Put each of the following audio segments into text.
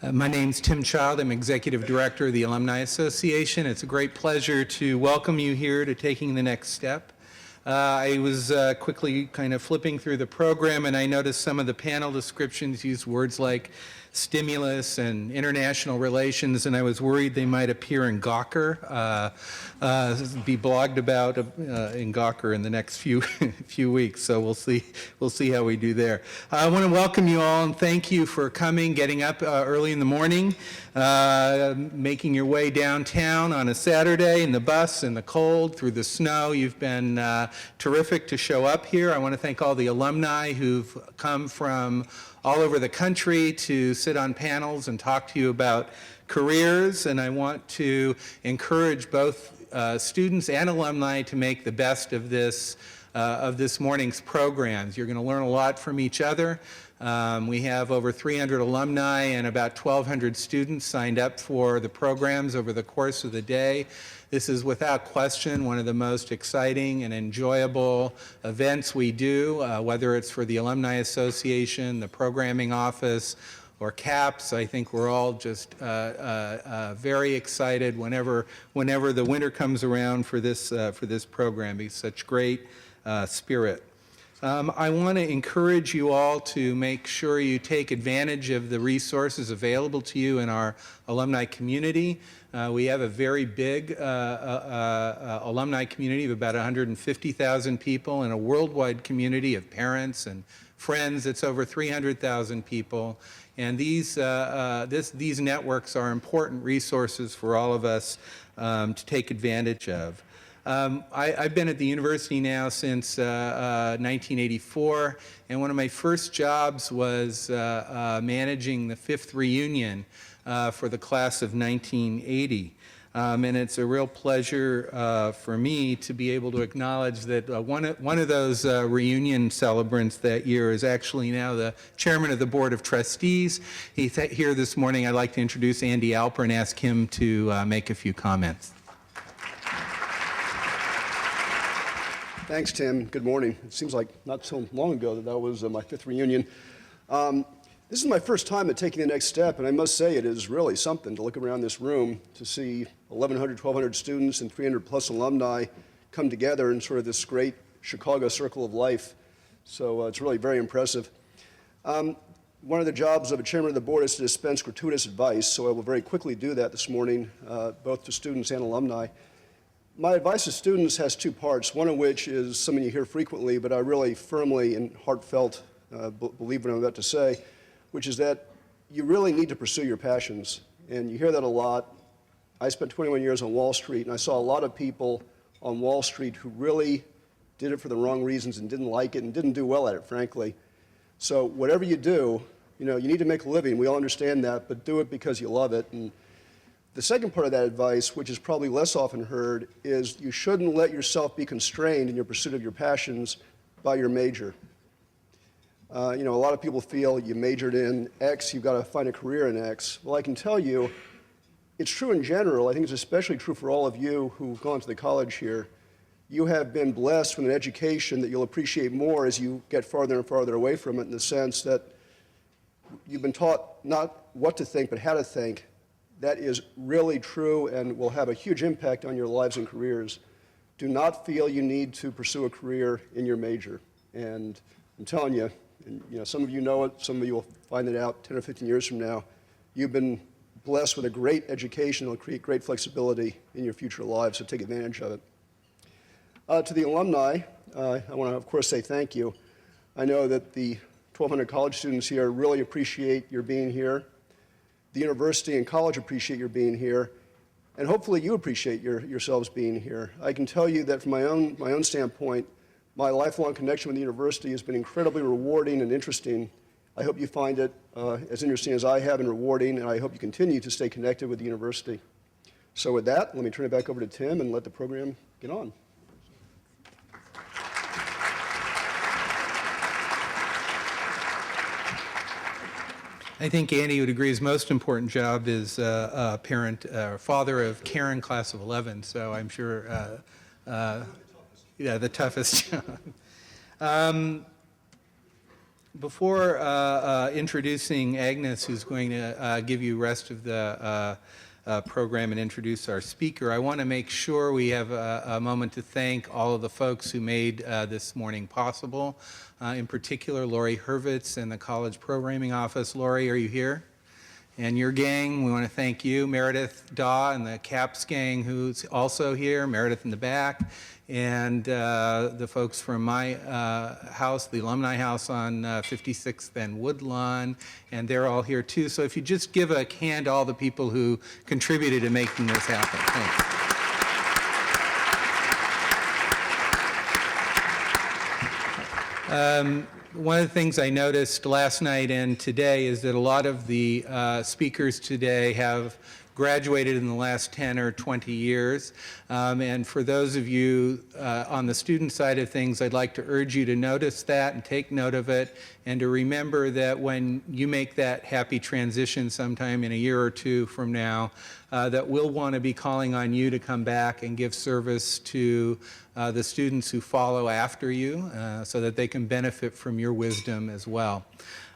My name's Tim Child. I'm Executive Director of the Alumni Association. It's a great pleasure to welcome you here to Taking the Next Step. I was quickly kind of flipping through the program, and I noticed some of the panel descriptions use words like stimulus and international relations, and I was worried they might appear in Gawker, be blogged about in Gawker in the next few weeks. So we'll see how we do there. I want to welcome you all and thank you for coming, getting up early in the morning, making your way downtown on a Saturday in the bus, in the cold, through the snow. You've been terrific to show up here. I want to thank all the alumni who've come from all over the country to sit on panels and talk to you about careers, and I want to encourage both students and alumni to make the best of this morning's programs. You're going to learn a lot from each other. We have over 300 alumni and about 1,200 students signed up for the programs over the course of the day. This is without question one of the most exciting and enjoyable events we do, whether it's for the Alumni Association, the Programming Office, or CAPS. I think we're all just very excited whenever the winter comes around for this program. It's such great spirit. I want to encourage you all to make sure you take advantage of the resources available to you in our alumni community. We have a very big alumni community of about 150,000 people and a worldwide community of parents and friends. It's over 300,000 people. And these networks are important resources for all of us to take advantage of. I've been at the university now since 1984, and one of my first jobs was managing the 5th reunion for the class of 1980. And it's a real pleasure for me to be able to acknowledge that one of those reunion celebrants that year is actually now the chairman of the Board of Trustees. He's here this morning. I'd like to introduce Andy Alper and ask him to make a few comments. Thanks, Tim. Good morning. It seems like not so long ago that was my 5th reunion. This is my first time at Taking the Next Step, and I must say it is really something to look around this room to see 1,100, 1,200 students and 300 plus alumni come together in sort of this great Chicago circle of life. So it's really very impressive. One of the jobs of a chairman of the board is to dispense gratuitous advice, so I will very quickly do that this morning, both to students and alumni. My advice to students has two parts, one of which is something you hear frequently, but I really firmly and heartfelt believe what I'm about to say, which is that you really need to pursue your passions. And you hear that a lot. I spent 21 years on Wall Street, and I saw a lot of people on Wall Street who really did it for the wrong reasons and didn't like it and didn't do well at it, frankly. So whatever you do, you need to make a living. We all understand that, but do it because you love it. And the second part of that advice, which is probably less often heard, is you shouldn't let yourself be constrained in your pursuit of your passions by your major. A lot of people feel you majored in X, you've got to find a career in X. Well, I can tell you, it's true in general. I think it's especially true for all of you who've gone to the college here. You have been blessed with an education that you'll appreciate more as you get farther and farther away from it, in the sense that you've been taught not what to think, but how to think. That is really true and will have a huge impact on your lives and careers. Do not feel you need to pursue a career in your major. And I'm telling you, and, some of you know it, some of you will find it out 10 or 15 years from now. You've been blessed with a great education that will create great flexibility in your future lives, so take advantage of it. To the alumni, I want to, of course, say thank you. I know that the 1,200 college students here really appreciate your being here. The university and college appreciate your being here, and hopefully you appreciate yourselves being here. I can tell you that from my own standpoint, my lifelong connection with the university has been incredibly rewarding and interesting. I hope you find it as interesting as I have and rewarding, and I hope you continue to stay connected with the university. So with that, let me turn it back over to Tim and let the program get on. I think Andy would agree his most important job is father of Karen, class of 11, so I'm sure, the toughest job. Before introducing Agnes, who's going to give you the rest of the program and introduce our speaker, I want to make sure we have a moment to thank all of the folks who made this morning possible. In particular, Lori Hurwitz and the College Programming Office. Lori, are you here? And your gang, we want to thank you. Meredith Daw and the CAPS gang, who's also here. Meredith in the back. And the folks from my house, the Alumni House on 56th and Woodlawn, and they're all here too. So if you just give a hand to all the people who contributed to making this happen. Thanks. One of the things I noticed last night and today is that a lot of the speakers today have graduated in the last 10 or 20 years. And for those of you on the student side of things, I'd like to urge you to notice that and take note of it, and to remember that when you make that happy transition sometime in a year or two from now, that we'll want to be calling on you to come back and give service to the students who follow after you so that they can benefit from your wisdom as well.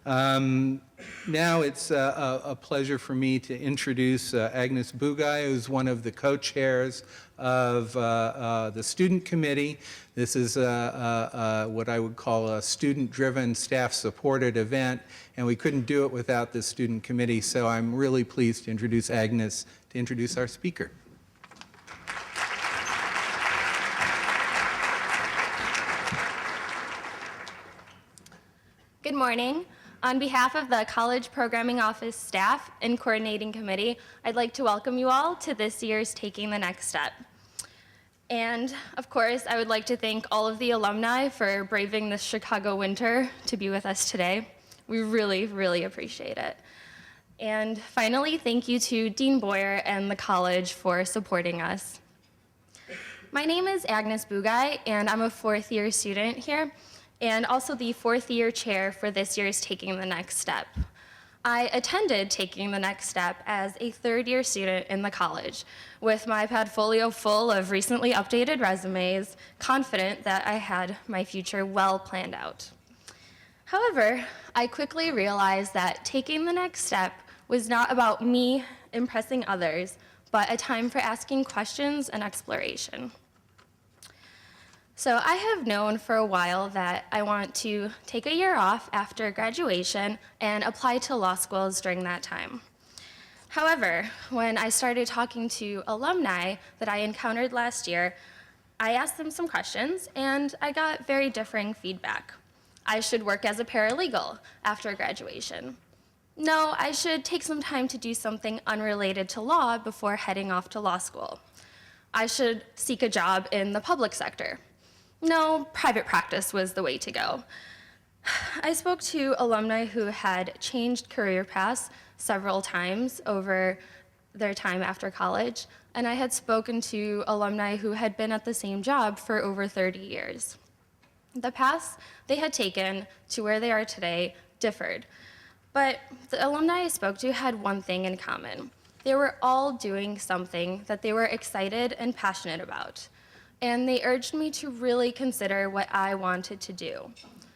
Now it's a pleasure for me to introduce Agnes Bugaj, who's one of the co-chairs of the student committee. This is what I would call a student-driven, staff-supported event, and we couldn't do it without the student committee, so I'm really pleased to introduce Agnes to introduce our speaker. Good morning. On behalf of the College Programming Office staff and Coordinating Committee, I'd like to welcome you all to this year's Taking the Next Step. And of course, I would like to thank all of the alumni for braving this Chicago winter to be with us today. We really, really appreciate it. And finally, thank you to Dean Boyer and the college for supporting us. My name is Agnes Bugaj, and I'm a fourth-year student here, and also the fourth-year chair for this year's Taking the Next Step. I attended Taking the Next Step as a third-year student in the college, with my portfolio full of recently updated resumes, confident that I had my future well planned out. However, I quickly realized that taking the next step was not about me impressing others, but a time for asking questions and exploration. So I have known for a while that I want to take a year off after graduation and apply to law schools during that time. However, when I started talking to alumni that I encountered last year, I asked them some questions and I got very differing feedback. I should work as a paralegal after graduation. No, I should take some time to do something unrelated to law before heading off to law school. I should seek a job in the public sector. No, private practice was the way to go. I spoke to alumni who had changed career paths several times over their time after college, and I had spoken to alumni who had been at the same job for over 30 years. The paths they had taken to where they are today differed, but the alumni I spoke to had one thing in common. They were all doing something that they were excited and passionate about. And they urged me to really consider what I wanted to do,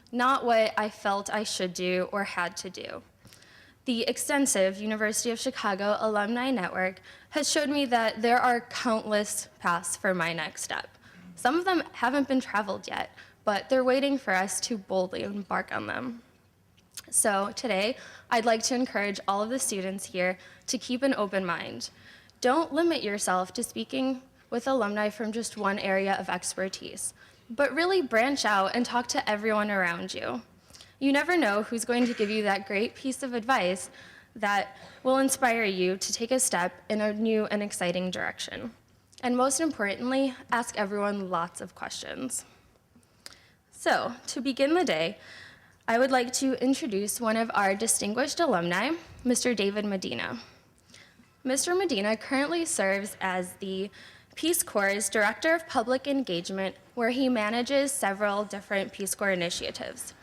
not what I felt I should do or had to do. The extensive University of Chicago alumni network has showed me that there are countless paths for my next step. Some of them haven't been traveled yet, but they're waiting for us to boldly embark on them. So today, I'd like to encourage all of the students here to keep an open mind. Don't limit yourself to speaking with alumni from just one area of expertise, but really branch out and talk to everyone around you. You never know who's going to give you that great piece of advice that will inspire you to take a step in a new and exciting direction. And most importantly, ask everyone lots of questions. So, to begin the day, I would like to introduce one of our distinguished alumni, Mr. David Medina. Mr. Medina currently serves as the Peace Corps' Director of Public Engagement, where he manages several different Peace Corps initiatives.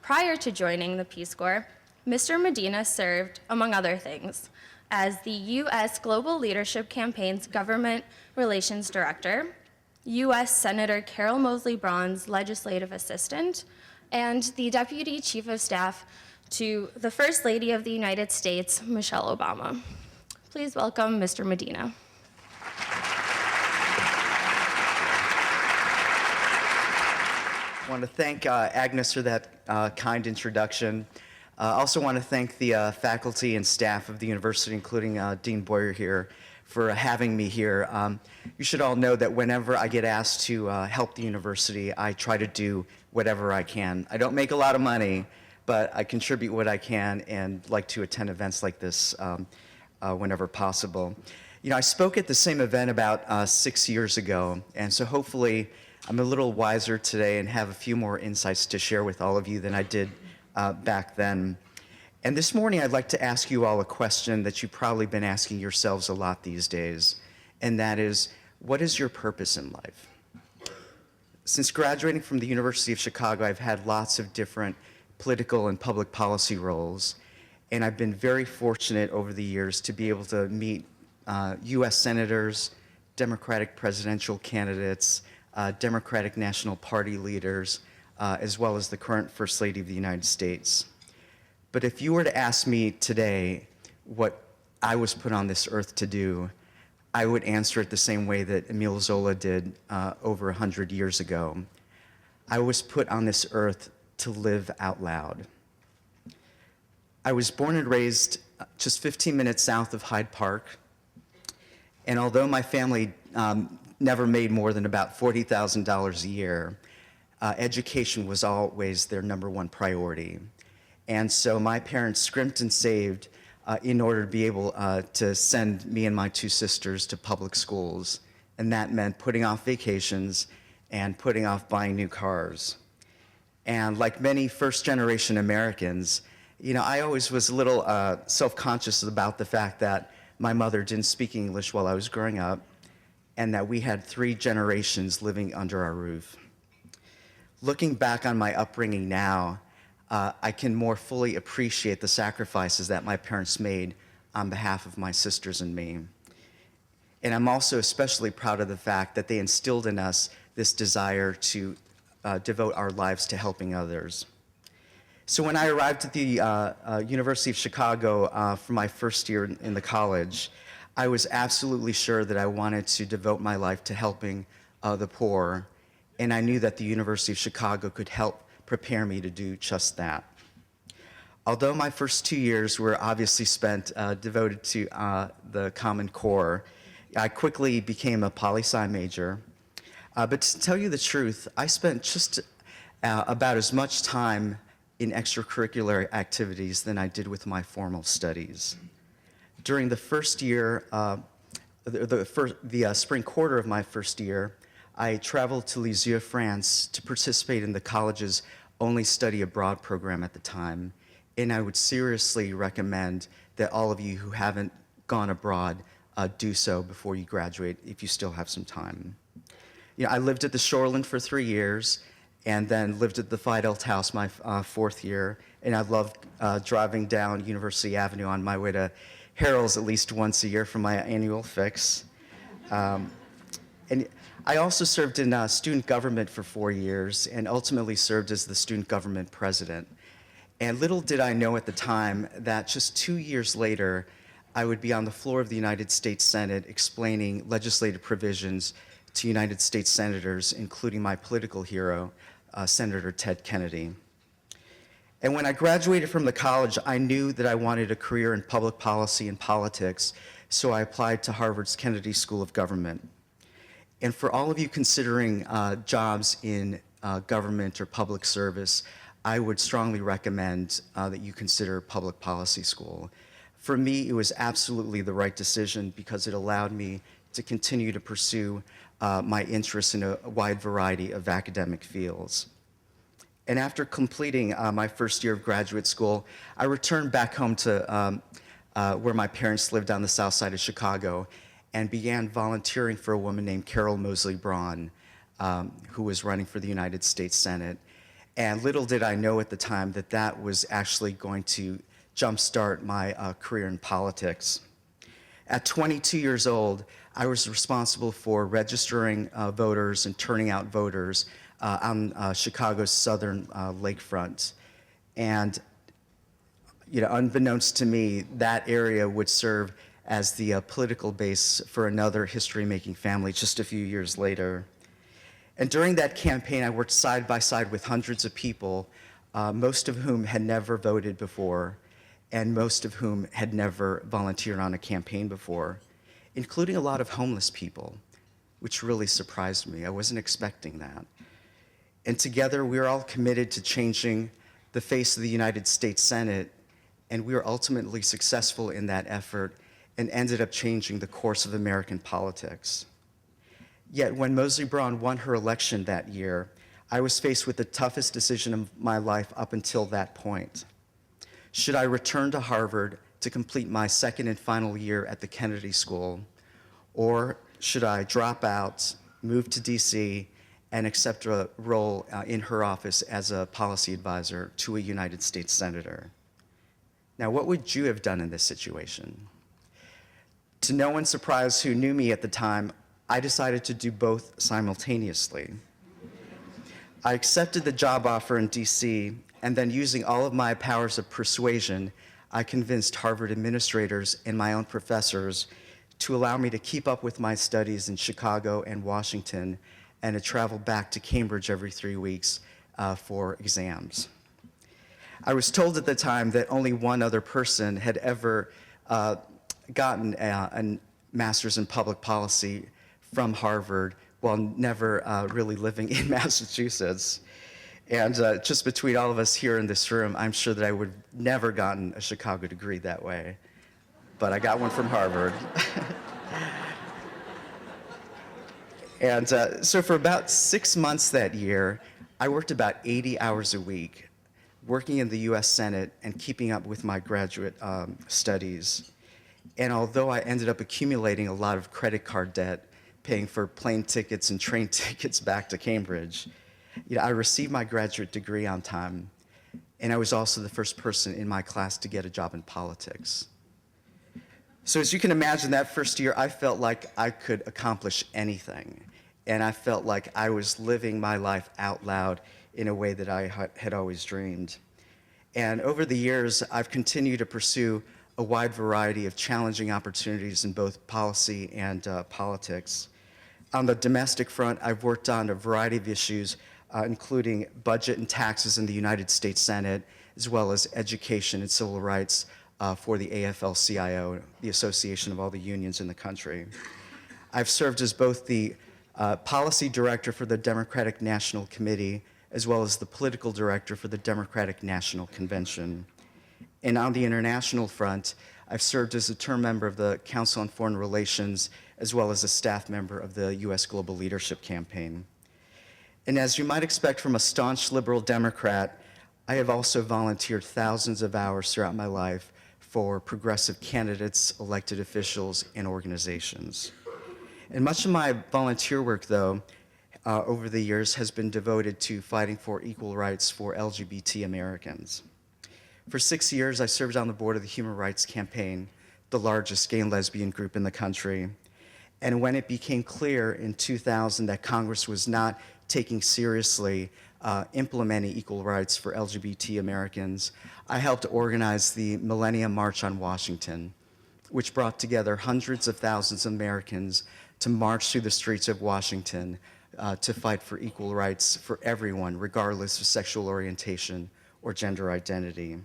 Prior to joining the Peace Corps, Mr. Medina served, among other things, as the U.S. Global Leadership Campaign's Government Relations Director, U.S. Senator Carol Moseley-Braun's Legislative Assistant, and the Deputy Chief of Staff to the First Lady of the United States, Michelle Obama. Please welcome Mr. Medina. I want to thank Agnes for that kind introduction. I also want to thank the faculty and staff of the university, including Dean Boyer here, for having me here. You should all know that whenever I get asked to help the university, I try to do whatever I can. I don't make a lot of money, but I contribute what I can and like to attend events like this whenever possible. You know, I spoke at the same event about 6 years ago, and so hopefully I'm a little wiser today and have a few more insights to share with all of you than I did back then. And this morning, I'd like to ask you all a question that you've probably been asking yourselves a lot these days, and that is, what is your purpose in life? Since graduating from the University of Chicago, I've had lots of different political and public policy roles, and I've been very fortunate over the years to be able to meet U.S. senators, Democratic presidential candidates, Democratic National Party leaders, as well as the current First Lady of the United States. But if you were to ask me today what I was put on this earth to do, I would answer it the same way that Emile Zola did over 100 years ago. I was put on this earth to live out loud. I was born and raised just 15 minutes south of Hyde Park, and although my family never made more than about $40,000 a year, education was always their #1 priority. And so my parents scrimped and saved in order to be able to send me and my 2 sisters to public schools. And that meant putting off vacations and putting off buying new cars. And like many first-generation Americans, you know, I always was a little self-conscious about the fact that my mother didn't speak English while I was growing up, and that we had 3 generations living under our roof. Looking back on my upbringing now, I can more fully appreciate the sacrifices that my parents made on behalf of my sisters and me. And I'm also especially proud of the fact that they instilled in us this desire to devote our lives to helping others. So when I arrived at the University of Chicago for my first year in the college, I was absolutely sure that I wanted to devote my life to helping the poor, and I knew that the University of Chicago could help prepare me to do just that. Although my first 2 years were obviously spent devoted to the Common Core, I quickly became a poli-sci major. But to tell you the truth, I spent just about as much time in extracurricular activities than I did with my formal studies. During the first year, the spring quarter of my first year, I traveled to Lisieux, France to participate in the college's only study abroad program at the time. And I would seriously recommend that all of you who haven't gone abroad do so before you graduate if you still have some time. You know, I lived at the Shoreland for 3 years and then lived at the Fidelt House my 4th year. And I loved driving down University Avenue on my way to Harold's at least once a year for my annual fix. And I also served in student government for 4 years and ultimately served as the student government president. And little did I know at the time that just 2 years later, I would be on the floor of the United States Senate explaining legislative provisions to United States senators, including my political hero, Senator Ted Kennedy. And when I graduated from the college, I knew that I wanted a career in public policy and politics, so I applied to Harvard's Kennedy School of Government. And for all of you considering jobs in government or public service, I would strongly recommend that you consider public policy school. For me, it was absolutely the right decision because it allowed me to continue to pursue my interests in a wide variety of academic fields. And after completing my first year of graduate school, I returned back home to where my parents lived on the south side of Chicago and began volunteering for a woman named Carol Moseley-Braun, who was running for the United States Senate. And little did I know at the time that that was actually going to jumpstart my career in politics. At 22 years old, I was responsible for registering voters and turning out voters on Chicago's southern lakefront. And unbeknownst to me, that area would serve as the political base for another history-making family just a few years later. And during that campaign, I worked side by side with hundreds of people, most of whom had never voted before, and most of whom had never volunteered on a campaign before, including a lot of homeless people, which really surprised me. I wasn't expecting that. And together, we were all committed to changing the face of the United States Senate, and we were ultimately successful in that effort and ended up changing the course of American politics. Yet when Moseley-Braun won her election that year, I was faced with the toughest decision of my life up until that point. Should I return to Harvard to complete my second and final year at the Kennedy School, or should I drop out, move to DC, and accept a role in her office as a policy advisor to a United States senator? Now, what would you have done in this situation? To no one's surprise who knew me at the time, I decided to do both simultaneously. I accepted the job offer in DC, and then using all of my powers of persuasion, I convinced Harvard administrators and my own professors to allow me to keep up with my studies in Chicago and Washington and to travel back to Cambridge every 3 weeks for exams. I was told at the time that only one other person had ever gotten a master's in public policy from Harvard while never really living in Massachusetts. And just between all of us here in this room, I'm sure that I would have never gotten a Chicago degree that way. But I got one from Harvard. And so for about 6 months that year, I worked about 80 hours a week, working in the US Senate and keeping up with my graduate studies. And although I ended up accumulating a lot of credit card debt, paying for plane tickets and train tickets back to Cambridge, I received my graduate degree on time, and I was also the first person in my class to get a job in politics. So as you can imagine, that first year, I felt like I could accomplish anything, and I felt like I was living my life out loud in a way that I had always dreamed. And over the years, I've continued to pursue a wide variety of challenging opportunities in both policy and politics. On the domestic front, I've worked on a variety of issues, including budget and taxes in the United States Senate, as well as education and civil rights for the AFL-CIO, the association of all the unions in the country. I've served as both the policy director for the Democratic National Committee, as well as the political director for the Democratic National Convention. And on the international front, I've served as a term member of the Council on Foreign Relations, as well as a staff member of the U.S. Global Leadership Campaign. And as you might expect from a staunch liberal Democrat, I have also volunteered thousands of hours throughout my life for progressive candidates, elected officials, and organizations. And much of my volunteer work, though, over the years has been devoted to fighting for equal rights for LGBT Americans. For 6 years, I served on the board of the Human Rights Campaign, the largest gay and lesbian group in the country. And when it became clear in 2000 that Congress was not taking seriously implementing equal rights for LGBT Americans, I helped organize the Millennium March on Washington, which brought together hundreds of thousands of Americans to march through the streets of Washington to fight for equal rights for everyone, regardless of sexual orientation or gender identity.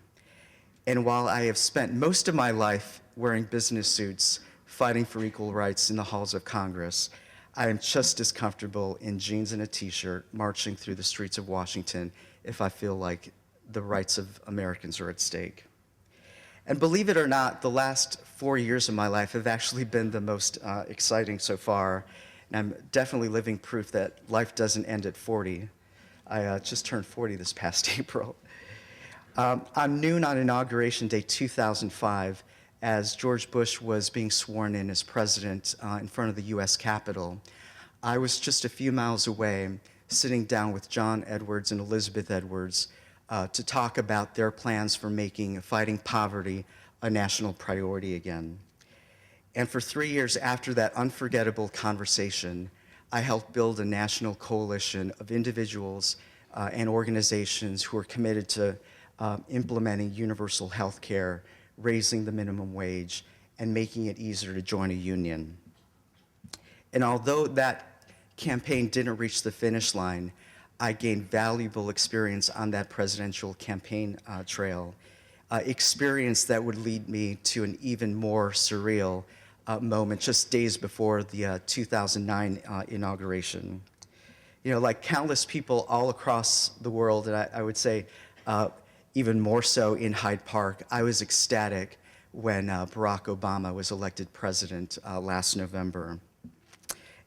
And while I have spent most of my life wearing business suits, fighting for equal rights in the halls of Congress, I am just as comfortable in jeans and a t-shirt marching through the streets of Washington if I feel like the rights of Americans are at stake. And believe it or not, the last 4 years of my life have actually been the most exciting so far. And I'm definitely living proof that life doesn't end at 40. I just turned 40 this past April. On noon on Inauguration Day 2005, as George Bush was being sworn in as president in front of the US Capitol, I was just a few miles away, sitting down with John Edwards and Elizabeth Edwards to talk about their plans for making fighting poverty a national priority again. And for 3 years after that unforgettable conversation, I helped build a national coalition of individuals and organizations who are committed to implementing universal health care, raising the minimum wage, and making it easier to join a union. And although that campaign didn't reach the finish line, I gained valuable experience on that presidential campaign trail, experience that would lead me to an even more surreal moment just days before the 2009 inauguration. You know, like countless people all across the world, and I would say even more so in Hyde Park, I was ecstatic when Barack Obama was elected president last November.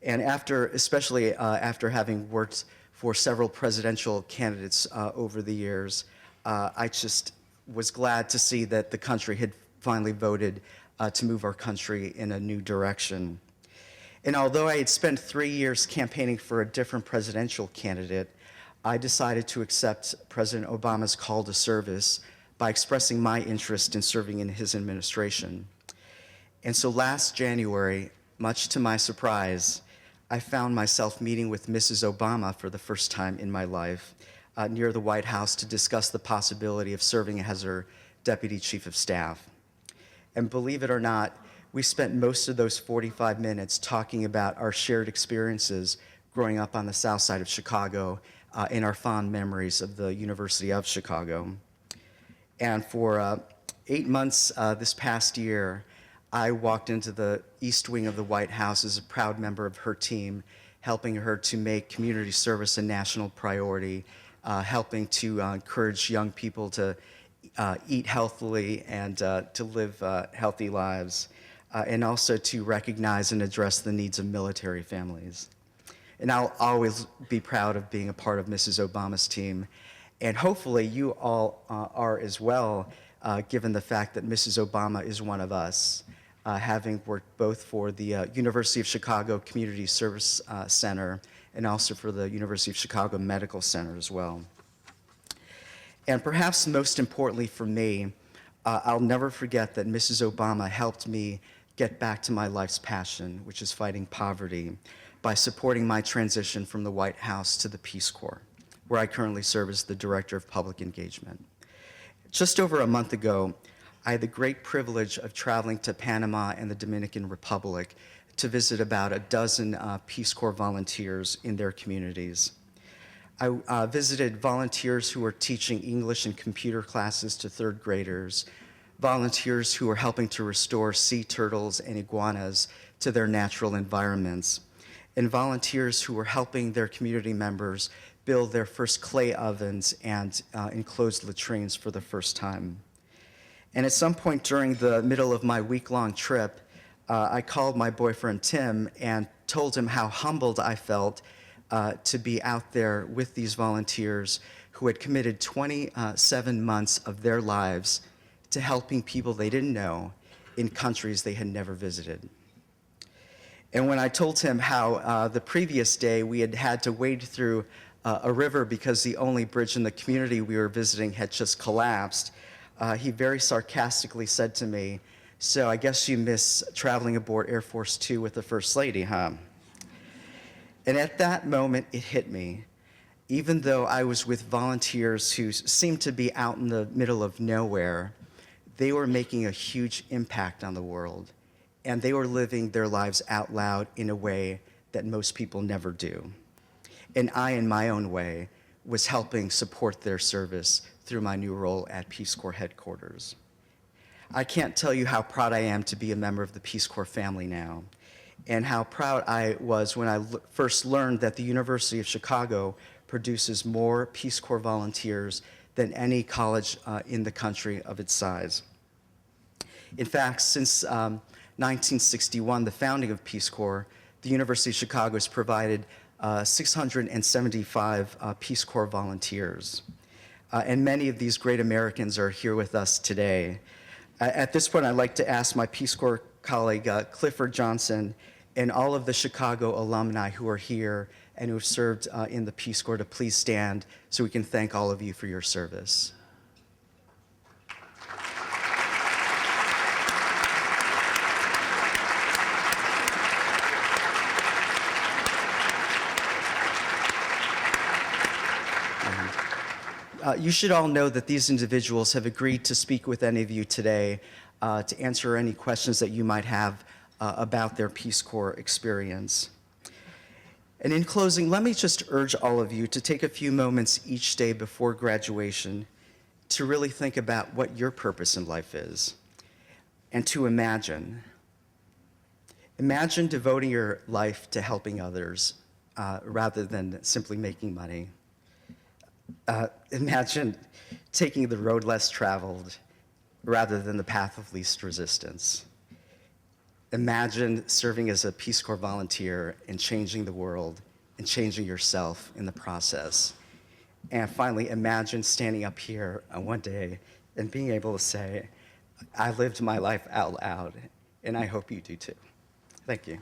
And especially after having worked for several presidential candidates over the years, I just was glad to see that the country had finally voted to move our country in a new direction. And although I had spent 3 years campaigning for a different presidential candidate, I decided to accept President Obama's call to service by expressing my interest in serving in his administration. And so last January, much to my surprise, I found myself meeting with Mrs. Obama for the first time in my life near the White House to discuss the possibility of serving as her Deputy Chief of Staff. And believe it or not, we spent most of those 45 minutes talking about our shared experiences growing up on the south side of Chicago and our fond memories of the University of Chicago. And for 8 months this past year, I walked into the East Wing of the White House as a proud member of her team, helping her to make community service a national priority, helping to encourage young people to eat healthily and to live healthy lives, and also to recognize and address the needs of military families. And I'll always be proud of being a part of Mrs. Obama's team. And hopefully you all are as well, given the fact that Mrs. Obama is one of us, having worked both for the University of Chicago Community Service Center and also for the University of Chicago Medical Center as well. And perhaps most importantly for me, I'll never forget that Mrs. Obama helped me get back to my life's passion, which is fighting poverty, by supporting my transition from the White House to the Peace Corps, where I currently serve as the Director of Public Engagement. Just over a month ago, I had the great privilege of traveling to Panama and the Dominican Republic to visit about a dozen Peace Corps volunteers in their communities. I visited volunteers who were teaching English and computer classes to third graders, volunteers who were helping to restore sea turtles and iguanas to their natural environments, and volunteers who were helping their community members build their first clay ovens and enclosed latrines for the first time. And at some point during the middle of my week-long trip, I called my boyfriend Tim and told him how humbled I felt to be out there with these volunteers who had committed 27 months of their lives to helping people they didn't know in countries they had never visited. And when I told him how the previous day we had had to wade through a river because the only bridge in the community we were visiting had just collapsed, he very sarcastically said to me, "So I guess you miss traveling aboard Air Force Two with the First Lady, huh?" And at that moment, it hit me. Even though I was with volunteers who seemed to be out in the middle of nowhere, they were making a huge impact on the world, and they were living their lives out loud in a way that most people never do. And I, in my own way, was helping support their service through my new role at Peace Corps headquarters. I can't tell you how proud I am to be a member of the Peace Corps family now, and how proud I was when I first learned that the University of Chicago produces more Peace Corps volunteers than any college in the country of its size. In fact, since 1961, the founding of Peace Corps, the University of Chicago has provided 675 Peace Corps volunteers. And many of these great Americans are here with us today. At this point, I'd like to ask my Peace Corps colleague, Clifford Johnson, and all of the Chicago alumni who are here and who have served in the Peace Corps to please stand so we can thank all of you for your service. You should all know that these individuals have agreed to speak with any of you today to answer any questions that you might have about their Peace Corps experience. And in closing, let me just urge all of you to take a few moments each day before graduation to really think about what your purpose in life is and to imagine. Imagine devoting your life to helping others rather than simply making money. Imagine taking the road less traveled rather than the path of least resistance. Imagine serving as a Peace Corps volunteer and changing the world and changing yourself in the process. And finally, imagine standing up here one day and being able to say, I lived my life out loud, and I hope you do too. Thank you.